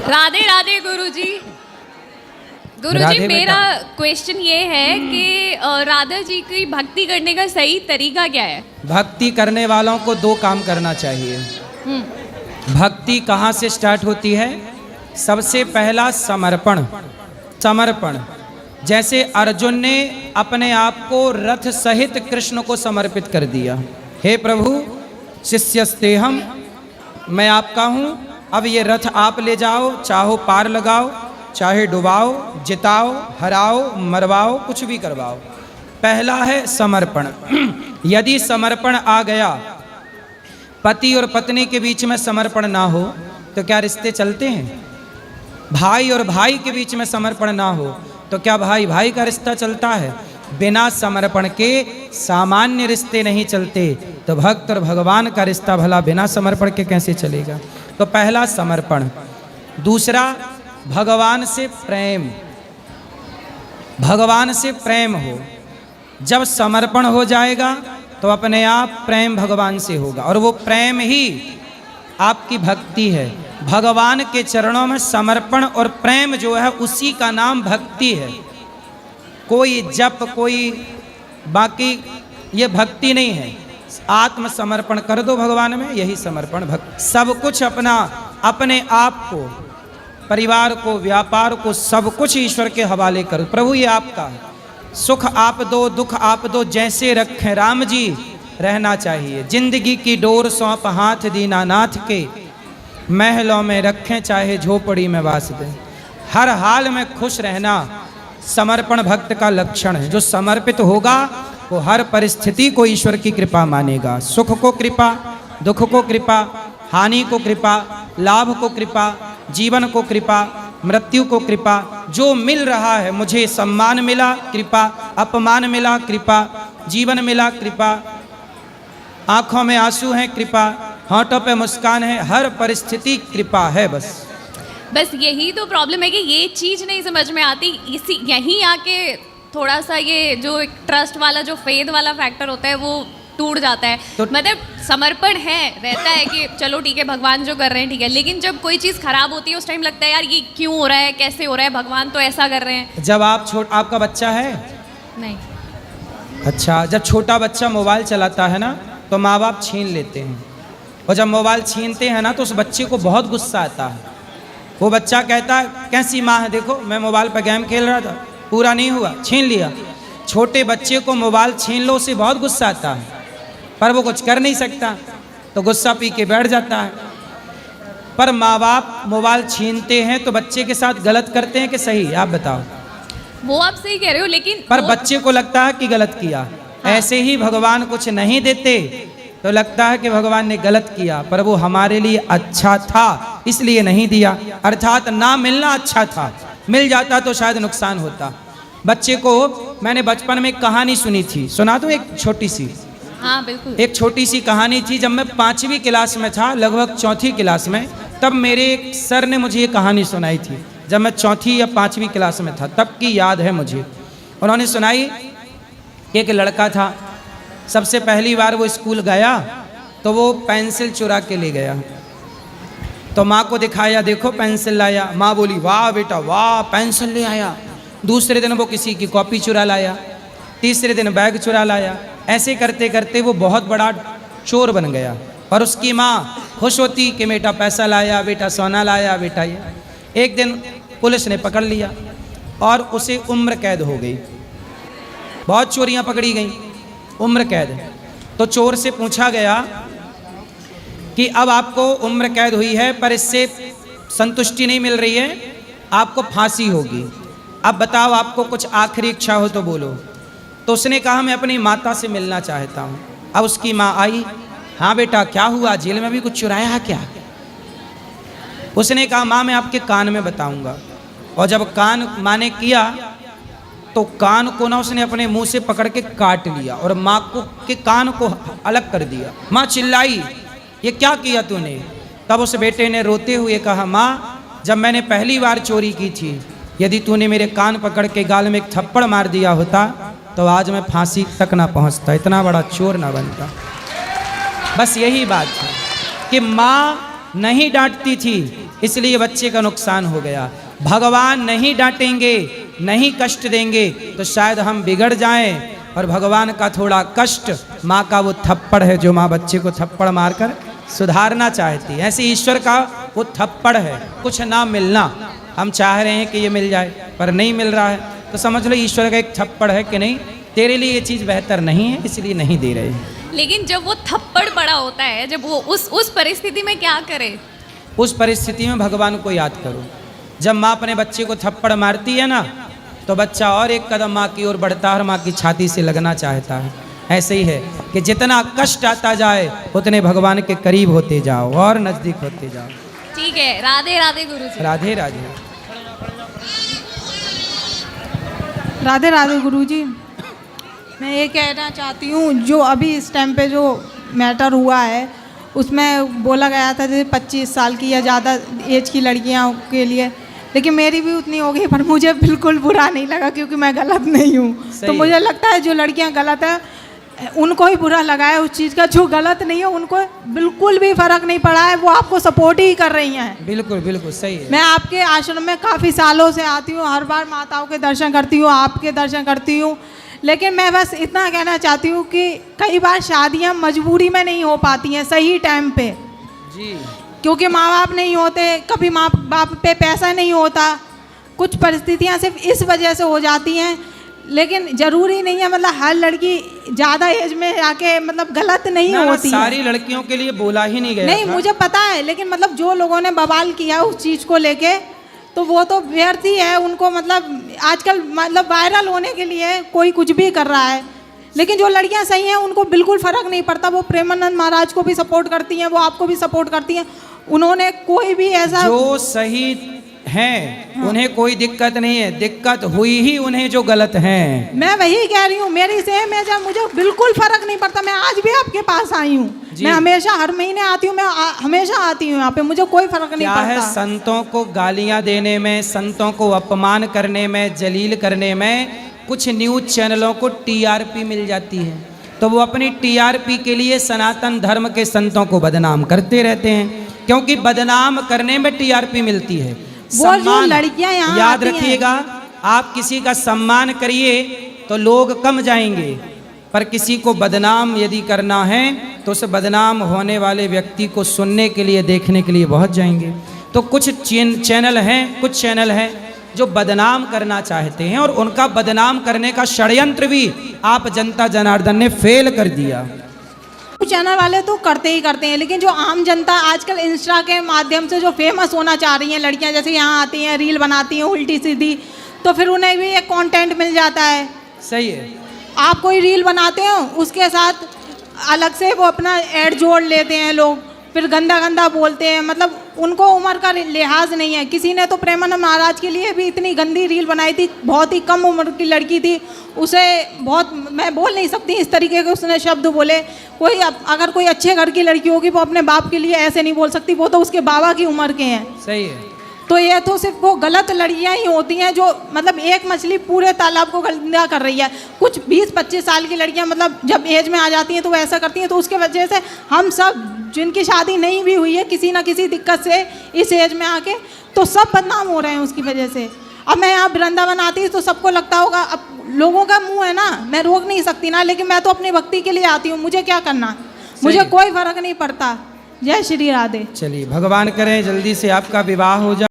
राधे राधे गुरुजी। गुरुजी मेरा क्वेश्चन ये है कि राधा जी की भक्ति करने का सही तरीका क्या है? भक्ति करने वालों को दो काम करना चाहिए। भक्ति कहाँ से स्टार्ट होती है? सबसे पहला समर्पण। समर्पण जैसे अर्जुन ने अपने आप को रथ सहित कृष्ण को समर्पित कर दिया। हे प्रभु शिष्यस्तेहम, मैं आपका हूँ, अब ये रथ आप ले जाओ, चाहो पार लगाओ, चाहे डुबाओ, जिताओ, हराओ, मरवाओ, कुछ भी करवाओ। पहला है समर्पण। यदि समर्पण आ गया, पति और पत्नी के बीच में समर्पण ना हो तो क्या रिश्ते चलते हैं? भाई और भाई के बीच में समर्पण ना हो तो क्या भाई भाई का रिश्ता चलता है? बिना समर्पण के सामान्य रिश्ते नहीं चलते, तो भक्त और भगवान का रिश्ता भला बिना समर्पण के कैसे चलेगा? तो पहला समर्पण। दूसरा भगवान से प्रेम। भगवान से प्रेम हो। जब समर्पण हो जाएगा तो अपने आप प्रेम भगवान से होगा, और वो प्रेम ही आपकी भक्ति है। भगवान के चरणों में समर्पण और प्रेम जो है उसी का नाम भक्ति है। कोई जप, कोई बाकी ये भक्ति नहीं है। आत्मसमर्पण कर दो भगवान में, यही समर्पण भक्ति। सब कुछ अपना, अपने आप को, परिवार को, व्यापार को, सब कुछ ईश्वर के हवाले करो। प्रभु ये आपका है, सुख आप दो, दुख आप दो, जैसे रखें राम जी रहना चाहिए। जिंदगी की डोर सौंप हाथ दीनानाथ के, महलों में रखें चाहे झोपड़ी में वास दें। हर हाल में खुश रहना समर्पण भक्त का लक्षण है। जो समर्पित होगा वो हर परिस्थिति को ईश्वर की कृपा मानेगा। सुख को कृपा, दुख को कृपा, हानि को कृपा, लाभ को कृपा, जीवन को कृपा, मृत्यु को कृपा। जो मिल रहा है, मुझे सम्मान मिला कृपा, अपमान मिला कृपा, जीवन मिला कृपा, आंखों में आंसू हैं कृपा, होंठों पे मुस्कान है, हर परिस्थिति कृपा है। बस यही तो प्रॉब्लम है कि ये चीज़ नहीं समझ में आती। इसी यहीं आके थोड़ा सा ये जो एक ट्रस्ट वाला, जो फेथ वाला फैक्टर होता है वो टूट जाता है। तो मतलब समर्पण है, रहता है कि चलो ठीक है भगवान जो कर रहे हैं ठीक है, लेकिन जब कोई चीज़ खराब होती है उस टाइम लगता है यार ये क्यों हो रहा है, कैसे हो रहा है, भगवान तो ऐसा कर रहे हैं। जब आपका बच्चा है? नहीं। अच्छा, जब छोटा बच्चा मोबाइल चलाता है ना तो माँ बाप छीन लेते हैं, और जब मोबाइल छीनते हैं ना तो उस बच्चे को बहुत गुस्सा आता है। वो बच्चा कहता है कैसी माँ है, देखो मैं मोबाइल पर गेम खेल रहा था, पूरा नहीं हुआ, छीन लिया। छोटे बच्चे को मोबाइल छीन लो, उसे बहुत गुस्सा आता है, पर वो कुछ कर नहीं सकता तो गुस्सा पी के बैठ जाता है। पर माँ बाप मोबाइल छीनते हैं तो बच्चे के साथ गलत करते हैं कि सही? आप बताओ। वो आप सही कह रहे हो, लेकिन पर बच्चे को लगता है कि गलत किया। हाँ। ऐसे ही भगवान कुछ नहीं देते तो लगता है कि भगवान ने गलत किया, पर वो हमारे लिए अच्छा था इसलिए नहीं दिया। अर्थात ना मिलना अच्छा था, मिल जाता तो शायद नुकसान होता। बच्चे को मैंने बचपन में एक कहानी सुनी थी, सुना दूं एक छोटी सी? हाँ बिल्कुल। एक छोटी सी कहानी थी। जब मैं 5वीं क्लास में था, लगभग 4थी क्लास में, तब मेरे एक सर ने मुझे ये कहानी सुनाई थी। जब मैं 4थी या 5वीं क्लास में था, तब की याद है मुझे। उन्होंने सुनाई, एक लड़का था, सबसे पहली बार वो स्कूल गया तो वो पेंसिल चुरा के ले गया। तो माँ को दिखाया, देखो पेंसिल लाया। माँ बोली वाह बेटा वाह, पेंसिल ले आया। दूसरे दिन वो किसी की कॉपी चुरा लाया, तीसरे दिन बैग चुरा लाया। ऐसे करते करते वो बहुत बड़ा चोर बन गया, और उसकी माँ खुश होती कि बेटा पैसा लाया, बेटा सोना लाया, बेटा ये। एक दिन पुलिस ने पकड़ लिया और उसे उम्र कैद हो गई। बहुत चोरियाँ पकड़ी गई, उम्र कैद। तो चोर से पूछा गया कि अब आपको उम्र कैद हुई है, पर इससे संतुष्टि नहीं मिल रही है, आपको फांसी होगी। अब बताओ आपको कुछ आखिरी इच्छा हो तो बोलो। तो उसने कहा मैं अपनी माता से मिलना चाहता हूँ। अब उसकी माँ आई, हाँ बेटा क्या हुआ, जेल में भी कुछ चुराया है क्या? उसने कहा माँ मैं आपके कान में बताऊंगा। और जब कान माँ ने किया तो कान को ना उसने अपने मुंह से पकड़ के काट लिया और माँ को के कान को अलग कर दिया। माँ चिल्लाई ये क्या किया तूने? तब उस बेटे ने रोते हुए कहा माँ जब मैंने पहली बार चोरी की थी, यदि तूने मेरे कान पकड़ के गाल में एक थप्पड़ मार दिया होता तो आज मैं फांसी तक ना पहुँचता, इतना बड़ा चोर ना बनता। बस यही बात है कि माँ नहीं डांटती थी, इसलिए बच्चे का नुकसान हो गया। भगवान नहीं डांटेंगे, नहीं कष्ट देंगे तो शायद हम बिगड़ जाएं। और भगवान का थोड़ा कष्ट, माँ का वो थप्पड़ है जो माँ बच्चे को थप्पड़ मारकर सुधारना चाहती है, ऐसे ईश्वर का वो थप्पड़ है। कुछ ना मिलना, हम चाह रहे हैं कि ये मिल जाए पर नहीं मिल रहा है, तो समझ लो ईश्वर का एक थप्पड़ है कि नहीं, तेरे लिए ये चीज़ बेहतर नहीं है इसलिए नहीं दे रहे हैं। लेकिन जब वो थप्पड़ पड़ा होता है, जब वो उस परिस्थिति में क्या करे? उस परिस्थिति में भगवान को याद करो। जब माँ अपने बच्चे को थप्पड़ मारती है ना, तो बच्चा और एक कदम माँ की ओर बढ़ता है और माँ की छाती से लगना चाहता है। ऐसे ही है कि जितना कष्ट आता जाए उतने भगवान के करीब होते जाओ और नजदीक होते जाओ। ठीक है, राधे राधे गुरुजी। राधे राधे। राधे राधे गुरुजी। मैं ये कहना चाहती हूँ, जो अभी इस टाइम पे जो मैटर हुआ है उसमें बोला गया था जैसे 25 साल की या ज़्यादा एज की लड़कियाँ के लिए, लेकिन मेरी भी उतनी हो गई, पर मुझे बिल्कुल बुरा नहीं लगा क्योंकि मैं गलत नहीं हूँ। तो मुझे लगता है जो लड़कियाँ गलत हैं उनको ही बुरा लगा है उस चीज़ का, जो गलत नहीं है उनको बिल्कुल भी फ़र्क नहीं पड़ा है, वो आपको सपोर्ट ही कर रही हैं। बिल्कुल बिल्कुल सही है। मैं आपके आश्रम में काफ़ी सालों से आती हूँ, हर बार माताओं के दर्शन करती हूँ, आपके दर्शन करती हूँ, लेकिन मैं बस इतना कहना चाहती हूँ कि कई बार शादियाँ मजबूरी में नहीं हो पाती हैं सही टाइम पे जी, क्योंकि माँ बाप नहीं होते, कभी माँ बाप पे पैसा नहीं होता, कुछ परिस्थितियाँ सिर्फ इस वजह से हो जाती हैं। लेकिन ज़रूरी नहीं है मतलब हर लड़की ज़्यादा एज में आके मतलब गलत नहीं होती सारी है। लड़कियों के लिए बोला ही नहीं गया नहीं था। मुझे पता है, लेकिन मतलब जो लोगों ने बवाल किया उस चीज़ को लेके तो वो तो व्यर्थ ही है। उनको मतलब आजकल मतलब वायरल होने के लिए कोई कुछ भी कर रहा है, लेकिन जो लड़कियां सही हैं उनको बिल्कुल फ़र्क नहीं पड़ता। वो प्रेमानंद महाराज को भी सपोर्ट करती हैं, वो आपको भी सपोर्ट करती हैं। उन्होंने कोई भी ऐसा जो सही हैं उन्हें कोई दिक्कत नहीं है, दिक्कत हुई ही उन्हें जो गलत हैं। मैं वही कह रही हूँ, मेरी सेम है, जब मुझे बिल्कुल फ़र्क नहीं पड़ता। मैं आज भी आपके पास आई हूँ, मैं हमेशा हर महीने आती हूँ, मैं हमेशा आती हूँ यहाँ पे, मुझे कोई फ़र्क नहीं पड़ता। क्या है, संतों को गालियाँ देने में, संतों को अपमान करने में, जलील करने में कुछ न्यूज़ चैनलों को टीआरपी मिल जाती है, तो वो अपनी टीआरपी के लिए सनातन धर्म के संतों को बदनाम करते रहते हैं, क्योंकि बदनाम करने में टीआरपी मिलती है। वो जो लड़कियां यहाँ याद रखिएगा, आप किसी का सम्मान करिए तो लोग कम जाएंगे, पर किसी को बदनाम यदि करना है तो उस बदनाम होने वाले व्यक्ति को सुनने के लिए, देखने के लिए बहुत जाएंगे। तो कुछ चैनल हैं, कुछ चैनल हैं जो बदनाम करना चाहते हैं, और उनका बदनाम करने का षड्यंत्र भी आप जनता जनार्दन ने फेल कर दिया। चैनल वाले तो करते ही करते हैं, लेकिन जो आम जनता आजकल इंस्टा के माध्यम से जो फेमस होना चाह रही हैं लड़कियां, जैसे यहाँ आती हैं, रील बनाती हैं उल्टी सीधी, तो फिर उन्हें भी एक कंटेंट मिल जाता है। सही है। आप कोई रील बनाते हो उसके साथ अलग से वो अपना ऐड जोड़ लेते हैं लोग, फिर गंदा गंदा बोलते हैं, मतलब उनको उम्र का लिहाज नहीं है। किसी ने तो प्रेमानंद महाराज के लिए भी इतनी गंदी रील बनाई थी, बहुत ही कम उम्र की लड़की थी, उसे बहुत, मैं बोल नहीं सकती इस तरीके के उसने शब्द बोले। कोई अगर कोई अच्छे घर की लड़की होगी वो अपने बाप के लिए ऐसे नहीं बोल सकती, वो तो उसके बाबा की उम्र के हैं। सही है। तो ये तो सिर्फ वो गलत लड़कियां ही होती हैं जो मतलब एक मछली पूरे तालाब को गंदा कर रही है। कुछ 20-25 साल की लड़कियां मतलब जब एज में आ जाती हैं तो वो ऐसा करती हैं, तो उसके वजह से हम सब जिनकी शादी नहीं भी हुई है किसी ना किसी दिक्कत से इस एज में आके, तो सब बदनाम हो रहे हैं उसकी वजह से। अब मैं यहाँ वृंदावन आती तो सबको लगता होगा, अब लोगों का मुँह है ना, मैं रोक नहीं सकती ना, लेकिन मैं तो अपनी भक्ति के लिए आती हूँ, मुझे क्या करना, मुझे कोई फर्क नहीं पड़ता। जय श्री राधे। चलिए, भगवान करें जल्दी से आपका विवाह हो जाए।